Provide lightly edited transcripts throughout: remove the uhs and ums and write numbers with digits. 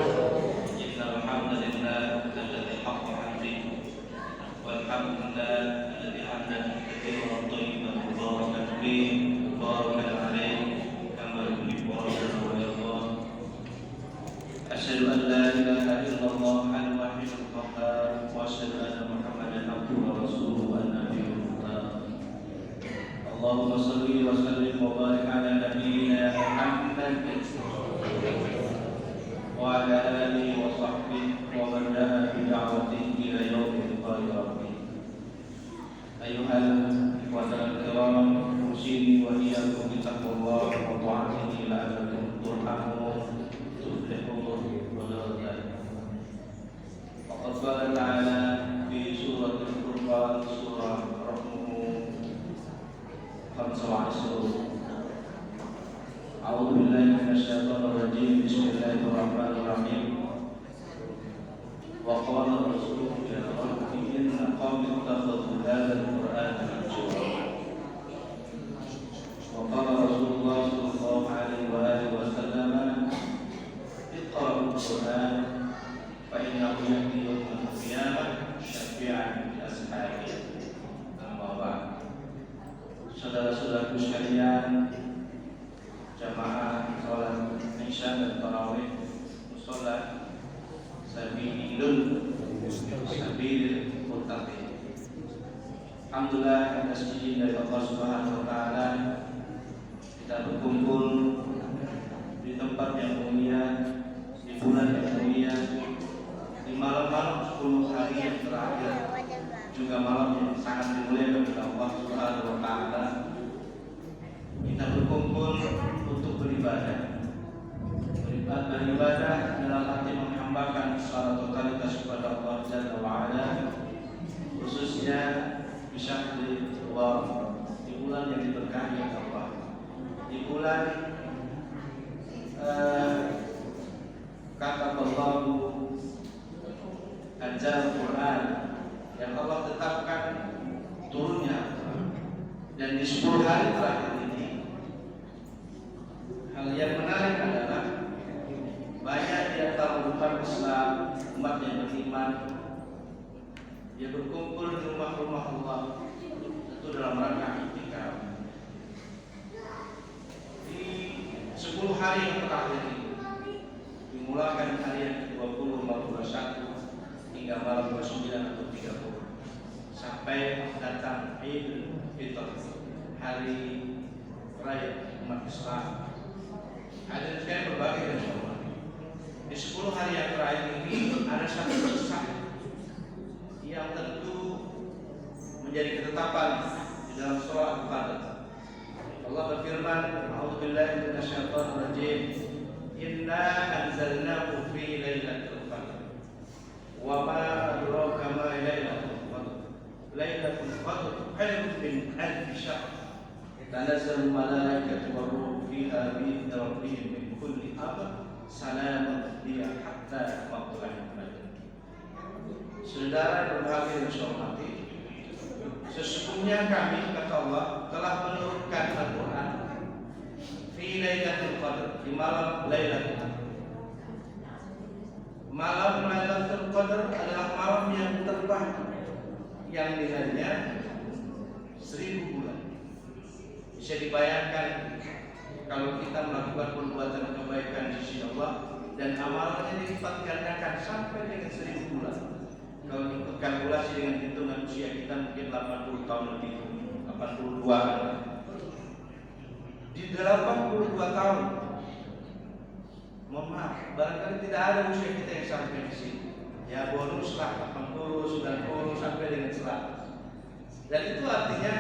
إن الحمد لله الذي حق حمده والحمد لله الذي حمدا كثيرا طيبا مباركا فيه مباركا عليه كما يحب ربنا ويرضى. أشهد أن لا إله إلا الله الواحد القهار وأشهد أن محمدا عبده ورسوله النبي المختار. اللهم صل وسلم وبارك على نبينا محمد وعلى آله وصحبه ومن دعا بدعوته إلى يوم لقاء ربه. أيها الإخوة الكرام أوصيني وإياكم بتقوى الله وطاعته لعلكم ترحمون تفلحون ونرجى. وقد قال تعالى في سورة الفرقان سورة رقم 25. أعوذ بالله من الشيطان الرجيم. بسم الله الرحمن الرحيم. وقال الرسول يا رب إن قوم اتخذوا هذا القرآن مهجورا. وقال رسول الله صلى الله عليه وآله وسلم اقرأوا القرآن فإنه يأتي يوم القيامة شفيعا لأصحابه. أما بعد. Saudara-saudaraku sekalian, jamaah salat Isya dan Tarawih musola Sabilul Muttaqin. Alhamdulillah atas izin dari Allah Subhanahu wa taala kita berkumpul di tempat yang mulia, di bulan yang mulia, di malam-malam 10 hari yang terakhir, juga malam yang sangat dimuliakan oleh Allah Subhanahu wa taala. Kita berkumpul untuk beribadah dalam arti menghambakan secara totalitas kepada Allah Jalla wa'ala, khususnya bisa Allah di bulan yang diberkahi Allah, di bulan kata Allah anzal Quran yang Allah tetapkan turunnya, dan di 10 hari terakhir ini hal yang menarik adalah banyak di antara umat Islam, umat yang beriman, dia berkumpul di rumah-rumah Allah itu dalam rangka i'tikaf. Di 10 hari yang terakhir ini, dimulakan hari yang ke-20, malam 21 hingga malam 29 atau 30, sampai datang Idul Fitr, hari raya umat Islam. Ada sekali berbagai macam. Di 10 hari yang terakhir ini ada satu kisah yang tentu menjadi ketetapan di dalam surah Al-Qadr. Allah berfirman, A'udzubillahi minasyaitonir rajim. Inna anzalnahu fi lailatul qadr. Wa ma adraka ma lailatul qadr. Lailatul qadr khairun min alf syahr. Tanazzalul malaikatu war-ruhu fiha bi rabbihim min kulli amr. Salamun dia hatta matla'il fajr. Saudara berbahagia dan hormati, sesungguhnya kami, kata Allah, telah menurunkan Al-Quran fi lailatul qadr, di malam Lailatul Qadar. Malam Lailatul Qadar adalah malam yang terbaik, yang nilainya 1000 bulan. Bisa dibayangkan kalau kita melakukan perbuatan kebaikan di sisi Allah dan amalannya dilipat gandakan sampai dengan 1000 bulan. Kalau kita kalkulasi dengan hitungan usia kita mungkin 80 tahun lebih, 82 tahun. Di 82 tahun, mohon maaf, barangkali tidak ada usia kita yang sampai di sini. Ya bonuslah 80, 90 sampai dengan 100. Dan itu artinya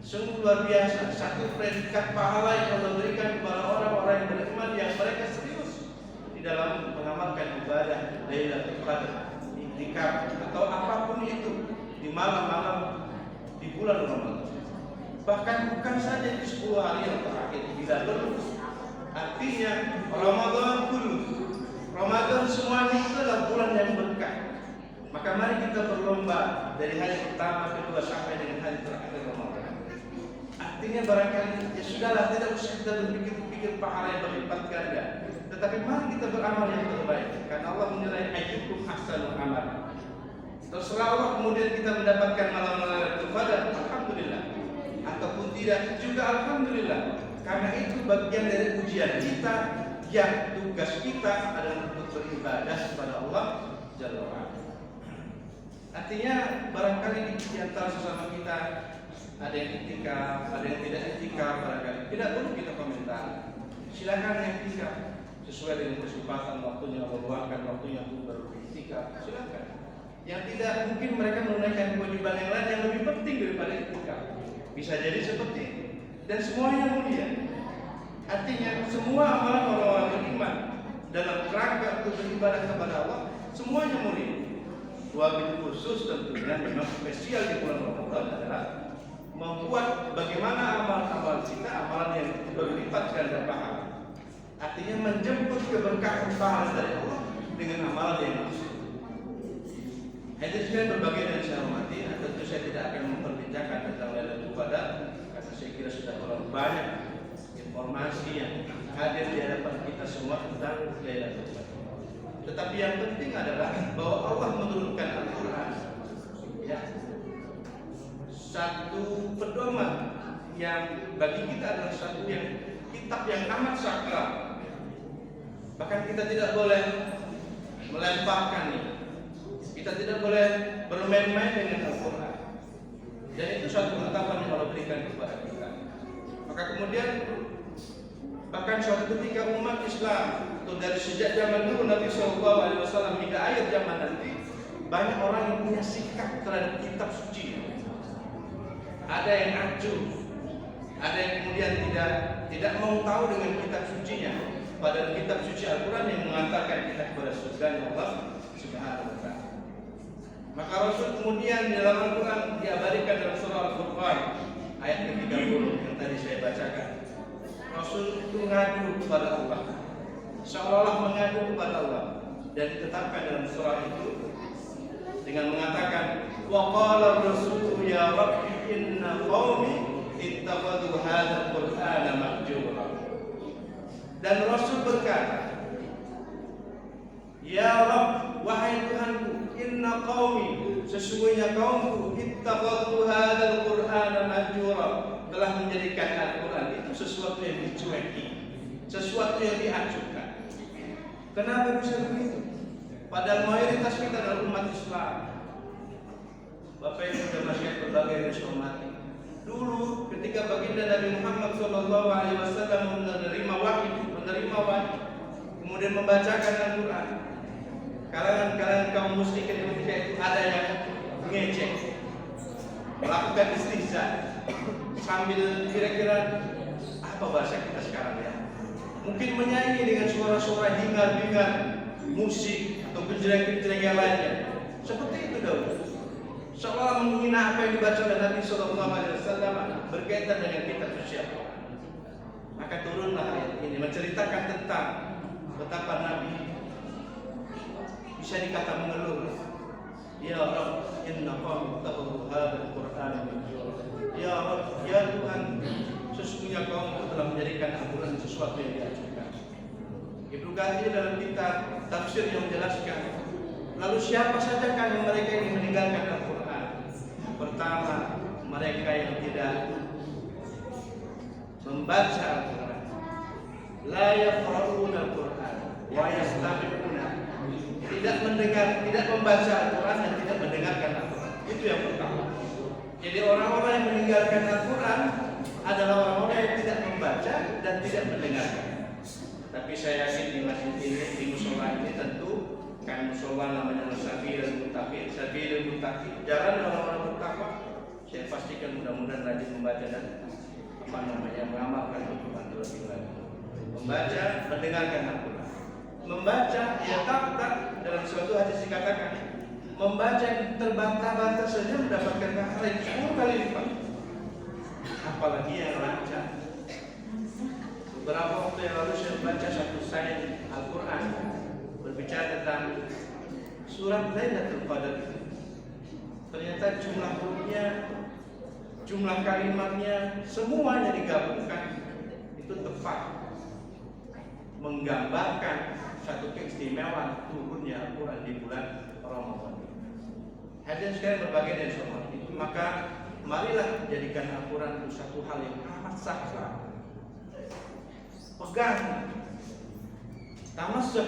sungguh luar biasa, satu predikat pahala yang Allah berikan kepada orang-orang yang beriman, yang mereka serius di dalam mengamalkan ibadah Lailatul Qadar, i'tikaf atau apapun itu di malam-malam di bulan Ramadan. Bahkan bukan saja di 10 hari yang terakhir, bila lulus, artinya Ramadan semuanya itu adalah bulan yang berkah. Maka mari kita berlomba dari hari pertama, kedua sampai dengan hari terakhir Ramadan. Artinya barangkali ya sudahlah, tidak usah kita berpikir pahala yang berlipat ganda, Tetapi mari kita beramal yang terbaik, karena Allah menilai ayyukum ahsanul amal. Terserah Allah kemudian kita mendapatkan malam Lailatul Qadar, alhamdulillah. Ataupun tidak juga alhamdulillah. Karena itu bagian dari ujian kita, yang tugas kita adalah untuk beribadah kepada Allah Jalla wa'ala. Artinya barangkali di antara sesama kita ada yang iktikaf, ada yang tidak iktikaf, barangkali tidak perlu kita komentar. Silakan yang iktikaf sesuai dengan kesempatan waktunya, meluangkan waktunya untuk beriktikaf, silakan. Yang tidak, mungkin mereka menunaikan kewajiban yang lain yang lebih penting daripada iktikaf. Bisa jadi seperti itu. Dan semuanya mulia. Artinya semua amalan orang-orang beriman dalam kerangka untuk beribadah kepada Allah semuanya mulia. Wabil khusus tentunya memang spesial di bulan Ramadan adalah membuat bagaimana amal-amal kita, amalan yang berlipat ganda pahala. Artinya menjemput keberkahan pahala dari Allah dengan amalan yang maksud. Hadis saya berbagai dan saya hormati. Tentu saya tidak akan memperbincangkan tentang Lailatul Qadar karena saya kira sudah terlalu banyak informasi yang hadir di hadapan kita semua tentang Lailatul Qadar. Tetapi yang penting adalah bahwa Allah menurunkan Al-Quran, ya, satu pedoman yang bagi kita adalah satu yang kitab yang amat sakral. Bahkan kita tidak boleh melemparkan ini. Kita tidak boleh bermain-main dengan Al-Quran. Dan itu suatu ketetapan yang Allah berikan kepada kita. Maka kemudian bahkan suatu ketika umat Islam atau dari sejak zaman dulu Nabi SAW hingga akhir zaman nanti, banyak orang yang punya sikap terhadap kitab suci. Ada yang acuh, ada yang kemudian tidak mau tahu dengan kitab sucinya. Padahal kitab suci Al-Quran yang mengantarkan kita kepada surga Allah Subhanahu wa Ta'ala. Maka Rasul kemudian di dalam Al-Quran diabadikan dalam surah Al-Furqan ayat ke-30 yang tadi saya bacakan. Rasul itu mengadu kepada Allah, seolah-olah mengadu kepada Allah, dan ditetapkan dalam surah itu dengan mengatakan, wa qala ar-rasulu ya rabbi inna qaumi ittakhadhu hadzal qur'ana mahjura. Dan Rasul berkata, ya Rabb, wahai Tuhanku, inna qaumi, sesungguhnya kaumku, ittakhadhu hadzal qur'ana mahjura, telah menjadikan Al-Quran itu sesuatu yang dicueki, sesuatu yang diacuhkan. Kenapa bisa begitu? Padahal mayoritas kita adalah umat Islam. Bapak Ibu dan masyarakat berbagai yang saya hormati. Dulu ketika baginda Nabi Muhammad SAW menerima wahyu, kemudian membacakan Al-Quran, kalangan kaum musyrikin ketika itu ada yang mengejek, melakukan istihza, sambil kira-kira apa bahasa kita sekarang ya, mungkin menyanyi dengan suara-suara hingar-bingar musik atau penjelek-penjelek yang lainnya, seperti itu dahulu, seolah menghina apa yang dibaca oleh Nabi SAW berkaitan dengan kitab suci Al-Quran. Maka turunlah ayat ini menceritakan tentang betapa Nabi bisa dikata mengeluh. Ya Rabb, inna qaumi ittakhadhu hadzal qur'ana mahjura. Ya Rabb, ya Tuhan, sesungguhnya kaum itu telah menjadikan Al-Quran sesuatu yang diacuhkan. Ibnu Katsir dalam kitab tafsir yang menjelaskan, lalu siapa saja yang mereka yang meninggalkan Al-Quran? Pertama, mereka yang tidak membaca Al-Quran, la yaqra'una Al-Quran wa yastami'una, tidak mendengar, tidak membaca Al-Quran dan tidak mendengarkan Al-Quran. Itu yang pertama. Jadi orang-orang yang meninggalkan Al-Quran adalah orang-orang yang tidak membaca dan tidak mendengarkan. Tapi saya yakin di masjid ini, di musola ini tentu kan musola namanya Sabilul Muttaqin, jalan orang-orang bertakwa. Saya pastikan mudah-mudahan rajin membaca dan mengamalkan hukuman terlebih lagi. Membaca, mendengarkan Al-Quran. Membaca, ya tak dalam suatu hadis dikatakan, membaca yang terbantah-bantah saja mendapatkan pahala yang 10 kali lipat. Apalagi yang lancar. Beberapa waktu yang lalu saya membaca satu sains Al-Quran berbicara tentang surat Lailatul Qadar. Ternyata jumlah hurufnya, jumlah kalimatnya, semuanya digabungkan itu tepat menggambarkan satu keistimewaan turunnya Al-Quran di bulan Ramadan. Hadirin sekalian berbagai dan semua itu, maka marilah jadikan Al-Quran itu satu hal yang amat sakral. Pegang, tamassak,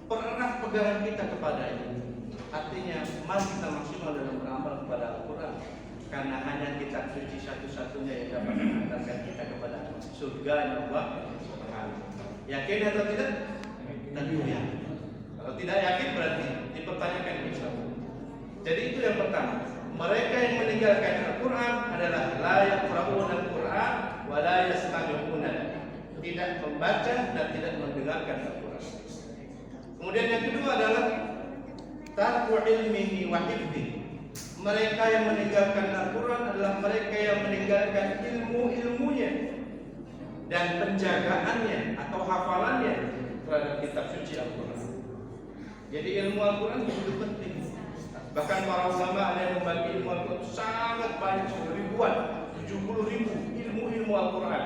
pererat pegangan kita kepada ini. Artinya, mari kita maksimal dalam beramal kepada Al-Quran, karena hanya kitab suci satu-satunya yang dapat mengantarkan kita kepada surga Allah. Yakin atau tidak? Tentu ya. Kalau tidak yakin berarti dipertanyakan insya Allah. Jadi itu yang pertama. Mereka yang meninggalkan Al-Quran adalah la yaqra'una Al-Quran wa la yasma'una, tidak membaca dan tidak mendengarkan Al-Quran. Kemudian yang kedua adalah tarku ilmihi wa hifdhihi. Mereka yang meninggalkan Al-Quran adalah mereka yang meninggalkan ilmu-ilmunya dan penjagaannya atau hafalannya terhadap kitab suci Al-Quran. Jadi ilmu Al-Quran begitu penting. Bahkan para ulama ada yang membagi ilmu Al-Quran sangat banyak, ribuan, 70.000 ilmu Al-Quran.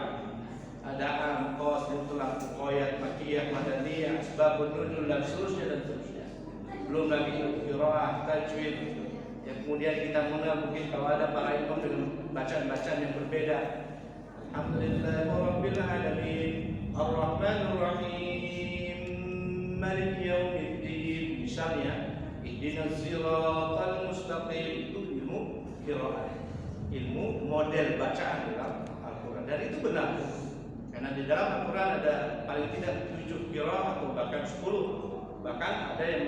Ada Amqas, Mutlaq, Muqayyad, Makkiyah, Madaniyah, Asbabun Nuzul dan seterusnya. Belum lagi qiraah, tajwid. Yang kemudian kita mengenal mungkin kalau ada para imam dengan bacaan-bacaan yang berbeda. Alhamdulillahirabbil alamin, Ar-Rahmanir Rahim, Maliki Yaumiddin. Misalnya, ihdinas siratal mustaqim, itu ilmu qiraah. Ilmu model bacaan dalam Al-Quran, dan itu benar. Karena di dalam Al-Quran ada paling tidak 7 qiraah atau bahkan 10. Bahkan ada yang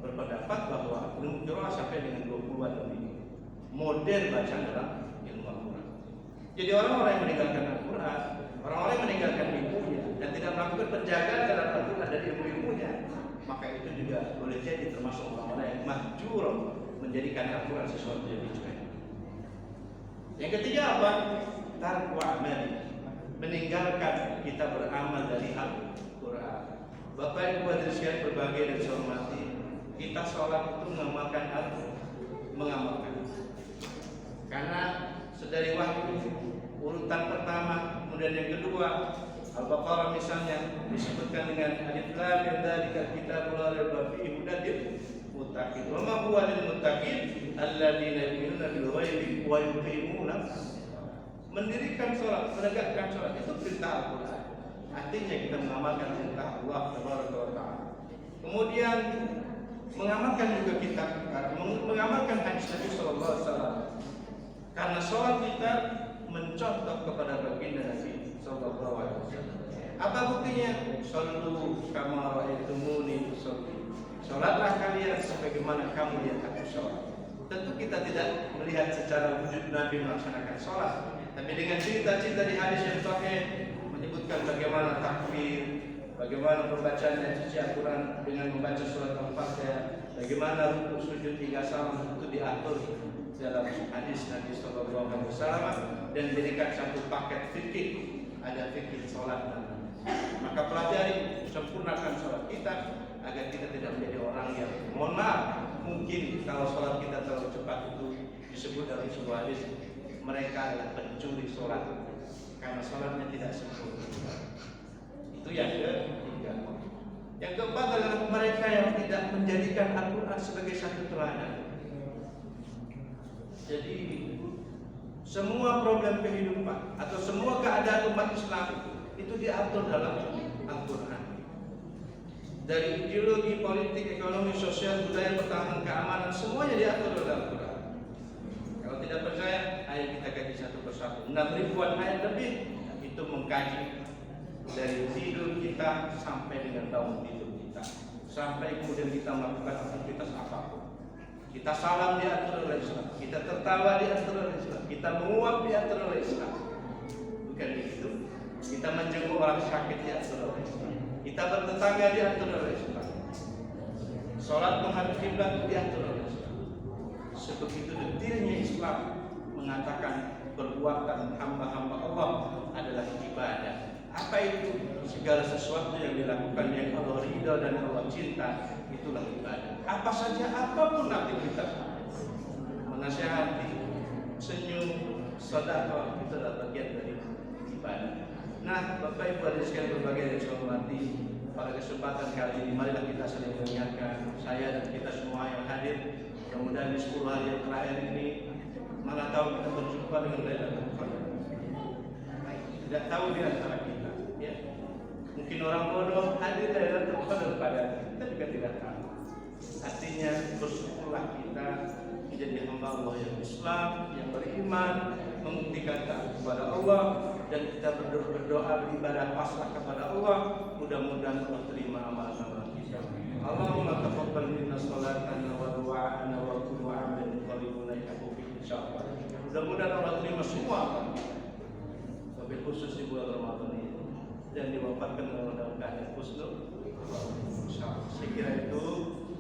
berpendapat bahwa ilmu qiraah sampai dengan 20-an lebih model bacaan dalam ilmu Al-Quran. Jadi orang-orang yang meninggalkan Al-Quran, orang-orang yang meninggalkan ilmunya dan tidak melakukan penjagaan terhadap Al-Quran dan ilmu-ilmunya, maka itu juga boleh jadi termasuk orang-orang yang mahjur, menjadikan Al-Quran sesuatu yang dicela. Yang ketiga apa? Tarku amali, meninggalkan kita beramal dari Al-Quran. Bapak Ibu hadirin sekalian berbagai dan saya hormati, kita sholat itu mengamalkan Al-Quran, mengamalkan. Karena sedari wahyu urutan pertama, kemudian yang kedua Al-Baqarah misalnya disebutkan dengan alif lam mim dzalikal kitabul la raiba fihi hudan lil muttaqin. Wa ma huwa lil muttaqin alladziina yu'minuna bil ghaibi wa yuqimuna. Mendirikan sholat, menegakkan sholat itu perintah Al-Quran. Artinya kita mengamalkan perintah Allah Tabaraka wa Ta'ala. Kemudian mengamalkan juga kita mengamalkan hadis Nabi sallallahu alaihi wasallam. Karena sholat kita mencontoh kepada baginda Nabi sallallahu alaihi wasallam. Apa buktinya? Shallu kama ra'aitumuni usolli. Sholatlah kalian sebagaimana kamu lihat aku sholat. Tentu kita tidak melihat secara wujud Nabi melaksanakan sholat, tapi dengan cerita-cerita di hadis yang sahih menyebutkan bagaimana takbir, bagaimana pembacaan dan suci Al-Quran dengan membaca surat Al-Fatihah, bagaimana rukuk sujud hingga salam itu diatur dalam hadis Nabi Sallallahu Alaihi Wasallam dan dijadikan satu paket fikih, ada fikih sholat. Maka pelajari, sempurnakan sholat kita agar kita tidak menjadi orang yang mohon maaf. Mungkin kalau sholat kita terlalu cepat itu disebut dalam sebuah hadis mereka adalah pencuri sholat karena sholatnya tidak sempurna. Itu yang ketiga. Yang keempat adalah mereka yang tidak menjadikan Al-Quran sebagai satu teladan. Jadi semua problem kehidupan atau semua keadaan umat Islam itu diatur dalam Al-Quran. Dari ideologi, politik, ekonomi, sosial, budaya, pertahanan, keamanan, semuanya diatur dalam Al-Quran. Kalau tidak percaya, ayo kita kaji satu persatu. 6.000-an ayat lebih itu mengkaji dari tidur kita sampai dengan bangun tidur kita, sampai kemudian kita melakukan aktivitas apapun. Kita salam diatur oleh Islam, kita tertawa diatur oleh Islam, kita menguap diatur oleh Islam. Bukan begitu? Kita menjenguk orang sakit diatur oleh Islam, kita bertetangga diatur oleh Islam, sholat menghadap kiblat diatur oleh Islam. Sebegitu detailnya Islam mengatakan perbuatan hamba-hamba Allah adalah ibadah. Apa itu? Segala sesuatu yang dilakukan yang Allah ridha dan Allah cinta, itulah ibadah. Apa saja, apapun aktivitas, menasihati, senyum, sedekah, itu adalah bagian dari ibadah. Nah, Bapak Ibu hadirin sekalian berbagai yang saya hormati, pada kesempatan kali ini marilah kita saling mengingatkan, saya dan kita semua yang hadir, mudah-mudahan di 10 hari yang terakhir ini mana tahu kita berjumpa dengan Lailatul Qadar. Tidak tahu di antara kita, ya. Mungkin orang bodoh hadir Lailatul Qadar pada kita juga tidak tahu. Artinya bersyukurlah kita menjadi hamba Allah yang Islam, yang beriman, membuktikan taat kepada Allah, dan kita berdoa beribadah pasrah kepada Allah. Mudah-mudahan Allah terima amal-amal kita. Allahumma taqabbal minna salatana wa du'ana wa kullu 'amalin qalibuna yaqufi insyaallah. Mudah-mudahan Allah terima semua amal kita. Wabil khusus di bulan Ramadan ini dan diwafatkan dalam keadaan husnul. Saya kira itu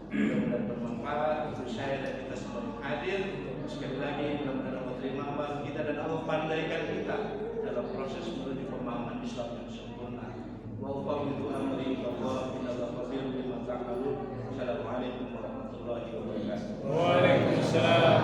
mudah-mudahan bermanfaat untuk saya dan kita semua yang hadir. Sekali lagi mudah-mudahan Allah terima amal kita dan Allah pandaikan kita dalam proses menuju pemahaman Islam yang sempurna. Wa ufawwidu amri ila Allah innallaha khabirun bima ta'malun. Assalamualaikum warahmatullahi wabarakatuh. Waalaikumsalam.